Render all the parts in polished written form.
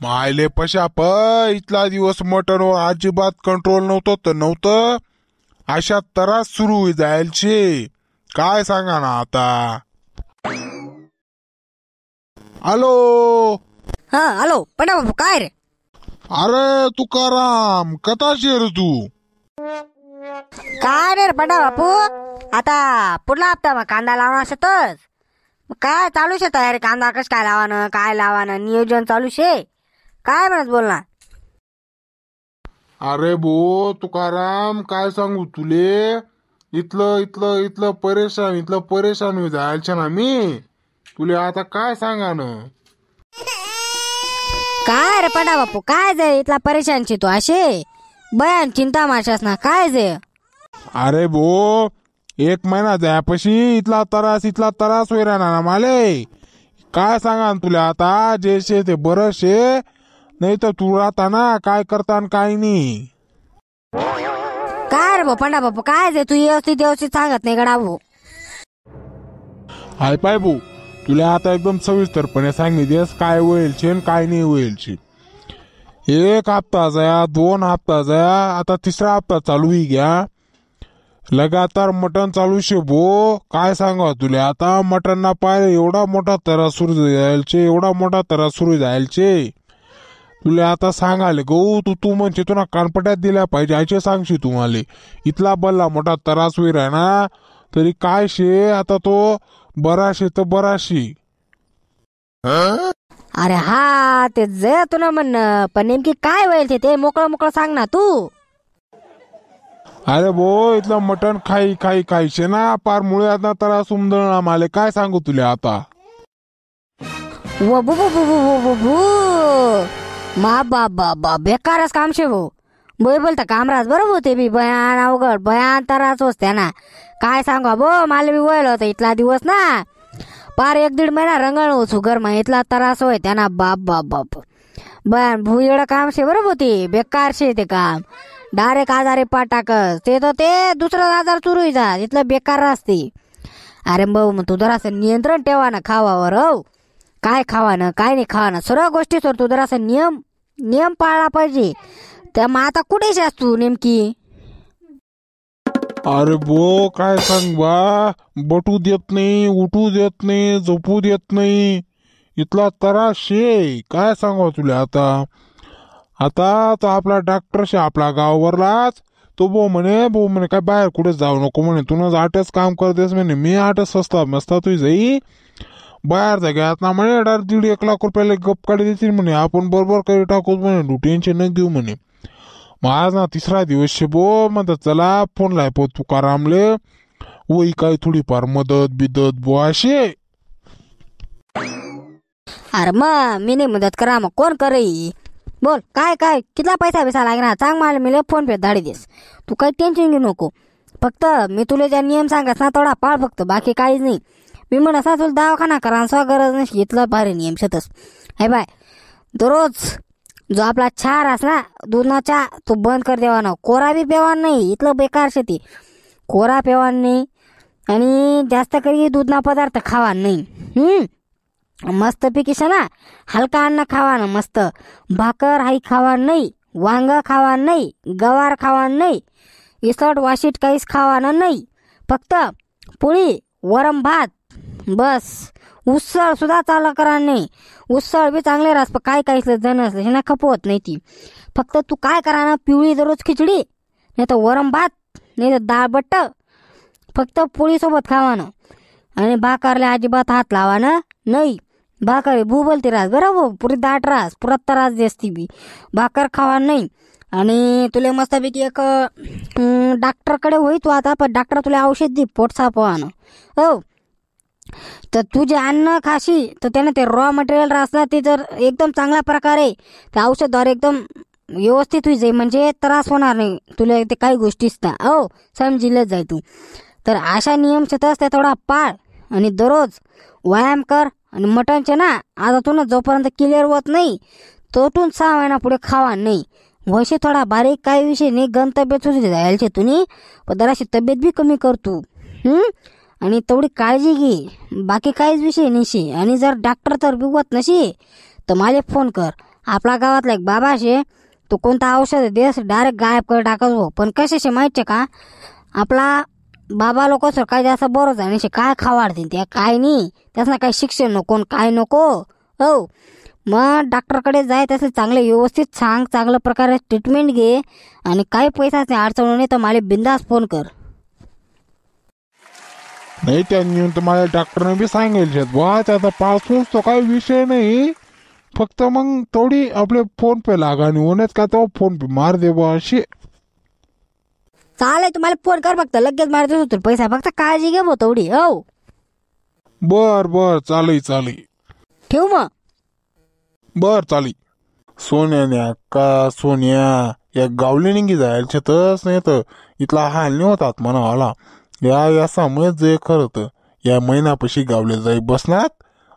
मायले पशाप इथला दिवस मटनवर अजिबात कंट्रोल नव्हतं तर नव्हतं, अशा त्रास सुरू जायचे काय सांगा ना आता. हॅलो. हा हॅलो पडा बाबू काय रे. अरे तुकाराम कताशी रे तू. काय रे पडा बापू, आता पुढला हप्ता मग कांदा लावणार शेतच. काय चालू शे तयारी, कांदा कस काय लावानं काय लावानं नियोजन चालू शे काय म्हणत बोल ना. अरे भो तुकाराम काय सांगू तुले, इथलं इथलं इथलं परेशान जायचं ना मी तुले आता काय सांगा ना. काय रे पडा बापू काय जे इथला परेशानची तू असे बयान चिंता माशास ना काय जे. अरे भो 1 महिना जायापाशी इथला त्रास होई राहणार ना माले. काय सांगा ना तुला आता, जे शे ते बरं शे, नाही तर तू राहता ना काय करता काय नाही. काय रे भाऊ पंडा बापू काय जे तू व्यवस्थित सांगत नाही गडा भाऊ. हाय पाय भाऊ तुला आता एकदम सविस्तरपणे सांगितलेस काय होईल छे काय नाही होईल छे. 1 हप्ता जाया 2 हप्ता जाया आता 3रा हप्ता चालू ही घ्या. लगातार मटन चालू शे भो. काय सांगा तुला आता मटन ना पाय एवढा मोठा त्रास सुरू जायचे तुला आता सांगाले गहू तू म्हणजे तुला कानपट्यात दिल्या पाहिजे असे सांगशी तुम्हाला. इथला बल्ला मोठा त्रास होई राह ना तरी काय शे आता तो बराशे तर बराशी. अरे हा ते जे तुला म्हणणं पण नेमकी काय होईल ते मोकळं सांग ना तू. अरे भो इथलं मटन खाईशे ना पार मुळे आता त्रास उमदळणार माले काय सांगू तुला आता. वो बू मा बाबा बेकारच काम शे भाऊ. बोलता कामराज बरोबर होते बी भयान अवघड भयान त्रास होत्या ना. काय सांगा भो मला बी वळलं होतं इथला दिवस ना पार 1-1.5 महिना रंगण हो सुगर मा इथला त्रास होय त्या ना बाप बयान भू एवढं काम शे बरोबर होती बेकार शे ते काम. डायरेक्ट आजारी पाटाकस ते तर ते दुसरा आजार सुरू जात इथलं बेकार असते. अरे भाऊ मग तू जरासं नियंत्रण ठेवा ना खावावर. हो काय खावा ना काय नाही खावा ना सर्व गोष्टी तू जरासं नियम पाळला पाहिजे. त्या मग आता कुठेच तू नेमकी. अरे भो काय सांग बा, बटू देत नाही उठू देत नाही झोपू देत नाही इथला त्रास शे काय सांगा तुला आता तो आपला डॉक्टर शे आपला गावावरलाच तो भाऊ म्हणे काय बाहेर कुठे जाऊ नको म्हणे तुनच 8च काम करतेस म्हणे. मी 8च मस्ता तुझी जाई बाहेर जाग्यात ना म्हणे 1.5 लाख रुपयाला गप काढी देतील म्हणे आपण बरोबर काही टाकूच म्हणे तू टेन्शन न घेऊ म्हणे. मग आज ना 3रा दिवस शे बो म्हणतात चला फोन लाय पो तुकारामले वही काय थोडीफार मदत बिदत बो असे. अरे मग मी नाही मदत करा मग कोण करे बोल काय कितला पैसा लागणार सांग मला मी फोन पे धाडी देस. तू काही टेन्शन घेऊ नको फक्त मी तुला ज्या नियम सांगत ना तेवढा पाळ फक्त बाकी काहीच नाही. मी म्हणत तुला दवाखाना करा स्व गरज नाही इथलं भारी नियम शेतच. हे बाय दररोज जो आपला चहा रास ना दूधना चहा तो बंद कर देवा ना. कोरा बी पेवान नाही इथलं बेकार शेती कोरा पेवान नाही आणि जास्त करी दूधना पदार्थ खावा नाही. मस्त पैकी ना हलका अन्न खावा ना मस्त. भाकर हाई खावा नाही वांग खावा नाही गवार खावा नाही इसट वाशीट काहीच खावा नाही. फक्त पोळी वरम भात बस. उसळ सुद्धा चालू करा नाही. उसळ बी चांगले रास पण काय जण असले ना खपवत नाही ती. फक्त तू काय करा ना पिवळी दररोज खिचडी नाही तर वरम भात नाही तर डाळ बट्ट फक्त पोळी सोबत खावा ना. आणि भाकरला अजिबात हात लावा ना नाही. भाकर भू बोलते रास बरोबर पुरी दाट रास पुरा त्रास देसती बी भाकर खावा नाही. आणि तुला मस्तपैकी एक डॉक्टरकडे होई तू आता पण डॉक्टर तुला औषध दे पोट साफ व्हानं. हो तर तू जे अन्न खाशी तर त्यानं ते रॉ मटेरियल राहतं ते जर एकदम चांगल्या प्रकारे त्या औषधाद्वारे एकदम व्यवस्थित होई जाईल म्हणजे त्रास होणार नाही तुला ते काही गोष्टीच ना. हो समजिलच जाय तू. तर अशा नियम शेतस त्या थोडा पाळ आणि दररोज व्यायाम कर. आणि मटनचे ना आता तू ना जोपर्यंत क्लिअर होत नाही तोटून 6 महिना पुढे खावा नाही. वैसे थोडा बारीक काही विषय नाही गण तब्येत सुद्धा जायला तुम्ही पण जराशी तब्येत बी कमी करतो. आणि तेवढी काळजी घे बाकी काहीच विषय नशी. आणि जर डॉक्टर तर बिवत नशी तर मला फोन कर आपला गावातला एक बाबा शे, तो कोणता औषध देस डायरेक्ट गायब कर टाकतो. पण कशाशी माहिती का, आपला बाबा लोक सर काय जास्त बरोच आहे आणि काय खावाडतील त्या काय नाही, त्यासना काही शिक्षण नको काय नको. हो मग डॉक्टरकडे जाय, तसं चांगले व्यवस्थित सांग, चांगल्या प्रकारे ट्रीटमेंट घे आणि काही पैशाचे अडचण नाही तर मला बिंदास फोन कर. नाही त्यांनी तर माझ्या डॉक्टरने बी सांगेल बुवा, त्याचा पासून तो काही विषय नाही, फक्त मग थोडी आपले फोन पे लागा आणि होण्यात का तो फोन पे मार दे बुवा अशी. चालेल तुम्हाला फोन कर, फक्त लगेच मारतो होतो पैसा, फक्त काळजी घे भाऊ तेवढी. हो बर चालई ठेवू मग. बर चाली. सोन्याने अक्का सोन्या या गावली निघी जायला तस नाही तर इथला हाल नाही होतात म्हणावाला. या समज जे खरं तर या महिन्यापाशी गावले जाई बसणार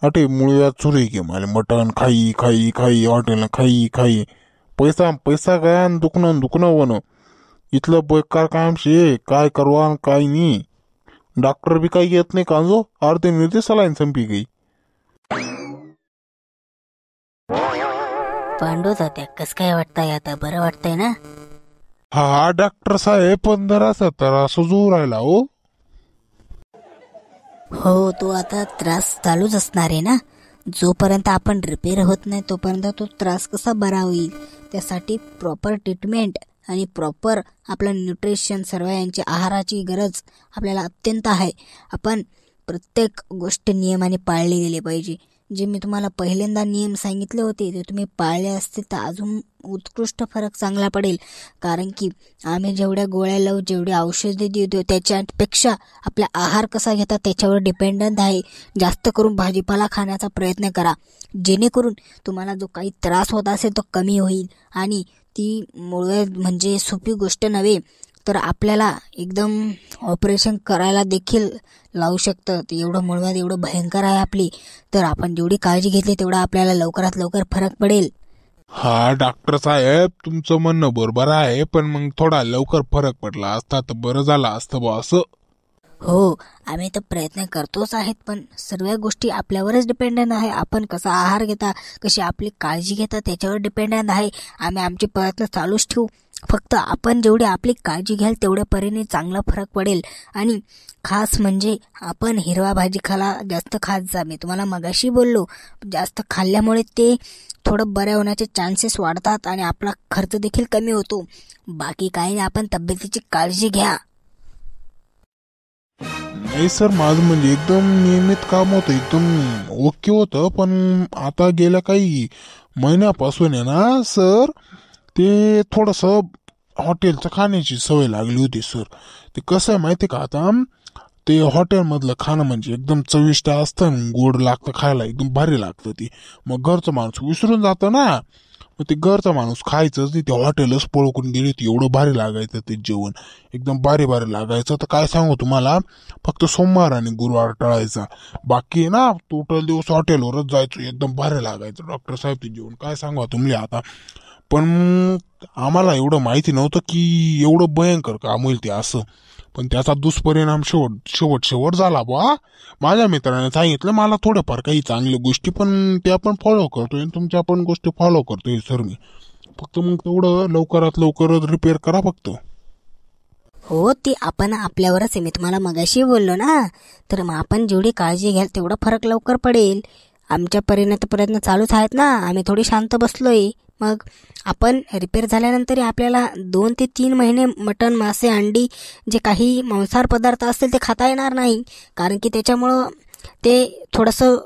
अटे मुळव्या चुरी घे मला मटण खाई हॉटेल खाई पैसा काय दुखणं वन इथलं बेकार काम शे, काय करवा काय नाही. डॉक्टर बी काही येत नाही का जो अर्धे मिळते सलाईन संपी गई. पांडू जात्या कस काय वाटतंय आता, बरं वाटतंय ना? हा डॉक्टर साहेब 15-17 सुजू राहिला हो. हो तो आता त्रास चालूच असणार आहे ना, जोपर्यंत आपण रिपेअर होत नाही तोपर्यंत तो त्रास कसा बरा होईल. त्यासाठी प्रॉपर ट्रीटमेंट आणि प्रॉपर आपलं न्यूट्रिशन सर्व यांची आहाराची गरज आपल्याला अत्यंत आहे. आपण प्रत्येक गोष्ट नियमाने पाळली गेली पाहिजे. जे मी तुम्हाला पहिल्यांदा नियम सांगितले होते ते तुम्ही पाळले असते तर अजून उत्कृष्ट फरक चांगला पडेल. कारण की आम्ही जेवढ्या गोळ्या लावू, जेवढे औषधे देतो त्याच्यापेक्षा आपला आहार कसा घेतात त्याच्यावर डिपेंडंट आहे. जास्त करून भाजीपाला खाण्याचा प्रयत्न करा, जेणेकरून तुम्हाला जो काही त्रास होत असेल तो कमी होईल. आणि ती मुळे म्हणजे सोपी गोष्ट नव्हे, तर आपल्याला एकदम ऑपरेशन करायला देखील लावू शकतं. ते एवढं मुळव्याध एवढं भयंकर आहे आपली, तर आपण जेवढी काळजी घेतली तेवढा आपल्याला लवकरात लवकर फरक पडेल. हा डॉक्टर साहेब तुमचं म्हणणं बरोबर आहे, पण मग थोडा लवकर फरक पडला असता तर बरं झालं असतं बा असं. हो आम्ही तर प्रयत्न करतोच आहेत, पण सर्व गोष्टी आपल्यावरच डिपेंडंट आहे. आपण कसा आहार घेता, कशी आपली काळजी घेता त्याच्यावर डिपेंडंट आहे. आम्ही आमचे प्रयत्न चालूच ठेवू, फक्त आपण जेवढी आपली काळजी घ्याल तेवढ्या परीने चांगला फरक पडेल. आणि खास म्हणजे आपण हिरवा भाजीपाला जास्त खात जा. मी तुम्हाला मगाशी बोललो, जास्त खाल्ल्यामुळे ते थोडं बरे होण्याचे चान्सेस वाढतात आणि आपला खर्च देखील कमी होतो. बाकी काही नाही, आपण तब्येतीची काळजी घ्या. नाही सर माझं म्हणजे एकदम नियमित काम होतं, एकदम ओके होतं. पण आता गेल्या काही महिन्यापासून आहे ना सर, ते थोडंसं हॉटेलचं खाण्याची सवय लागली होती सर. ते कसं आहे माहिती का, आता ते हॉटेलमधलं खाणं म्हणजे एकदम चविष्ट असतं, गोड लागतं खायला, एकदम भारी लागतं ती. मग घरचं माणूस विसरून जातं ना, मग ते घरचा माणूस खायचंच नाही, ते हॉटेलच पळकून गेले. ते एवढं भारी लागायचं ते जेवण, एकदम भारी लागायचं. तर काय सांगू तुम्हाला, फक्त सोमवार आणि गुरुवार टळायचा, बाकी ना टोटल दिवस हॉटेलवरच जायचो, एकदम भारी लागायचं डॉक्टर साहेब ते जेवण. काय सांगू तुम्ही आता, पण आम्हाला एवढं माहिती नव्हतं की एवढं भयंकर काम होईल ते असं. पण त्याचा दुष्परिणाम शेवट झाला बा. माझ्या मित्राने सांगितलं मला थोडंफार काही चांगल्या गोष्टी, पण त्या पण फॉलो करतोय, तुमच्या पण गोष्टी फॉलो करतोय सर मी. फक्त मग तेवढं लवकरात लवकर रिपेअर करा फक्त. हो ती आपण आपल्यावरच आहे, मी तुम्हाला मगाशी बोललो ना. तर मग आपण जेवढी काळजी घ्याल तेवढा फरक लवकर पडेल. आमच्या प्रयत्न चालूच आहेत ना, आम्ही थोडी शांत बसलोय. मग आपण रिपेअर झाल्यानंतर आपल्याला 2 ते 3 महिने मटण, मासे, अंडी जे काही मांसाहार पदार्थ असतील ते खाता येणार नाही. कारण की त्याच्यामुळं ते थोडंसं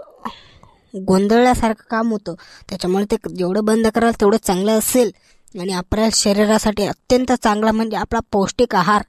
गोंधळल्यासारखं काम होतं. त्याच्यामुळे ते जेवढं बंद कराल तेवढं चांगलं असेल. आणि आपल्या शरीरासाठी अत्यंत चांगला म्हणजे आपला पौष्टिक आहार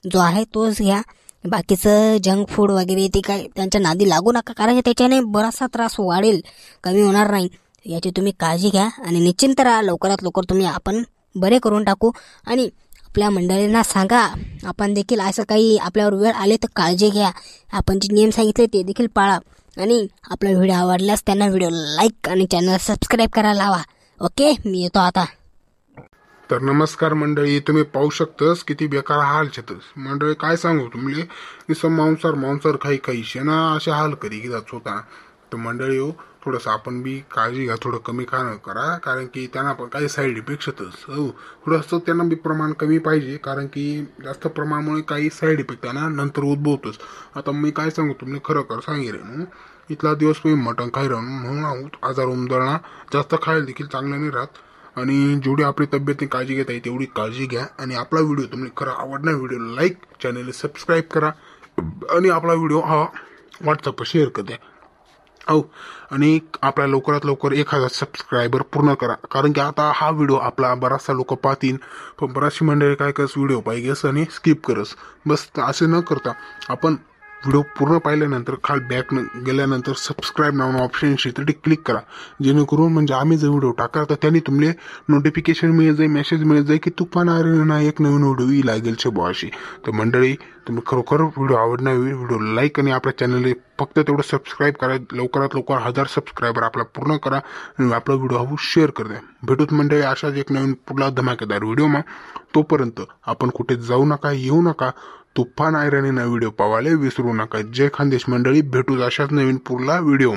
जो आहे तोच घ्या. बाकीचं जंक फूड वगैरे ते काय त्यांच्या नादी लागू नका, कारण की त्याच्याने बराचसा त्रास वाढेल, कमी होणार नाही. याची तुम्ही काळजी घ्या आणि निश्चिंत राहा. लवकरात लवकर तुम्ही आपण बरे करून टाकू. आणि आपल्या मंडळींना सांगा, आपण देखील असं काही आपल्यावर वेळ आले तर काळजी घ्या. आपण जे नियम सांगितले ते देखील पाळा. आणि आपला व्हिडिओ आवडल्यास त्यांना व्हिडिओ लाईक आणि चॅनल सबस्क्राईब करायला हवा. ओके, मी येतो आता. तर नमस्कार मंडळी, तुम्ही पाहू शकतास किती बेकार हाल छतस मंडळी. काय सांगू तुम्ही, मांसार खाई शेना असे हाल करी घेतात होता. तर मंडळी हो, थोडंसं आपण बी काळजी घ्या, थोडं कमी खाणं करा, कारण की त्यांना पण काही साईड इफेक्ट्स होतच. हो, थोडंसं त्यांना बी प्रमाण कमी पाहिजे, कारण की जास्त प्रमाणामुळे काही साईड इफेक्ट त्यांना नंतर उद्भवतोच. आता मी काय सांगू तुम्ही खरं सांगेन, इथला दिवस तुम्ही मटण खाई राहून म्हणून आजार उमदळणं जास्त खायला देखील चांगलं नाही राहत. आणि जेवढी आपली तब्येतने काळजी घेता येईल तेवढी काळजी घ्या. आणि आपला व्हिडिओ तुम्हाला खरं आवडणार व्हिडिओ लाईक, चॅनलला सबस्क्राईब करा आणि आपला व्हिडिओ हा व्हॉट्सअपवर शेअर कर द्या. हो, आणि आपल्या लवकरात लवकर 1000 सबस्क्रायबर पूर्ण करा, कारण की आता हा व्हिडिओ आपला बराचसा लोक पाहतील, पण बराचशी मंडळी काय करस व्हिडिओ पाहिजेस आणि स्किप करस. बस असे न करता आपण व्हिडिओ पूर्ण पाहिल्यानंतर खाल बॅक गेल्यानंतर सबस्क्राईब नावानं ऑप्शन तिथे क्लिक करा, जेणेकरून म्हणजे आम्ही जर व्हिडिओ टाकला तर त्यांनी तुम्हाला नोटिफिकेशन मिळत जाईल, मेसेज मिळत जाईल की तू पण ना एक नवीन व्हिडिओ येईल लागेल छे बुवाशी. तर मंडळी तुम्ही खरोखर व्हिडिओ आवडणार व्हिडिओ लाईक आणि आपल्या चॅनलला फक्त तेवढं सबस्क्राईब करा. लवकरात लवकर 1000 सबस्क्रायबर आपला पूर्ण करा आणि आपला व्हिडिओ हा शेअर कर द्या. भेटूत मंडळी अशाच एक नवीन पुढला धमाकेदार व्हिडिओ तोपर्यंत आपण कुठे जाऊ नका, येऊ नका. तुफान आयरणी व्हिडिओ पावाले विसरू नका. जय खानदेश मंडळी, भेटूच अशाच नवीन पुढला व्हिडिओ